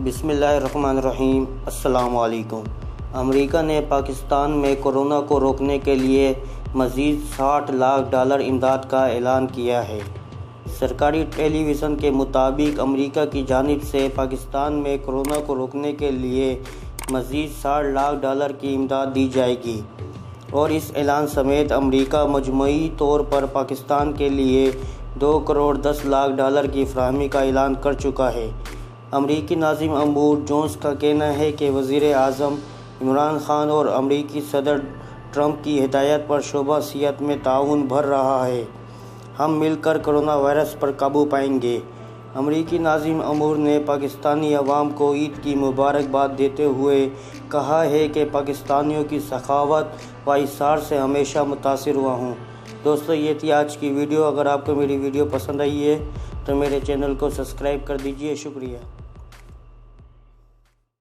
بسم اللہ الرحمن الرحیم۔ السلام علیکم۔ امریکہ نے پاکستان میں کورونا کو روکنے کے لیے مزید $60 لاکھ امداد کا اعلان کیا ہے۔ سرکاری ٹیلی ویژن کے مطابق امریکہ کی جانب سے پاکستان میں کورونا کو روکنے کے لیے مزید $60 لاکھ کی امداد دی جائے گی، اور اس اعلان سمیت امریکہ مجموعی طور پر پاکستان کے لیے $2 کروڑ 10 لاکھ کی فراہمی کا اعلان کر چکا ہے۔ امریکی ناظم امور جونز کا کہنا ہے کہ وزیر اعظم عمران خان اور امریکی صدر ٹرمپ کی ہدایت پر شعبہ صحت میں تعاون بڑھ رہا ہے۔ ہم مل کر کورونا وائرس پر قابو پائیں گے۔ امریکی ناظم امور نے پاکستانی عوام کو عید کی مبارکباد دیتے ہوئے کہا ہے کہ پاکستانیوں کی سخاوت و ایثار سے ہمیشہ متاثر ہوا ہوں۔ دوستو، یہ تھی آج کی ویڈیو۔ اگر آپ کو میری ویڈیو پسند آئی ہے تو میرے چینل کو سبسکرائب کر دیجیے۔ شکریہ۔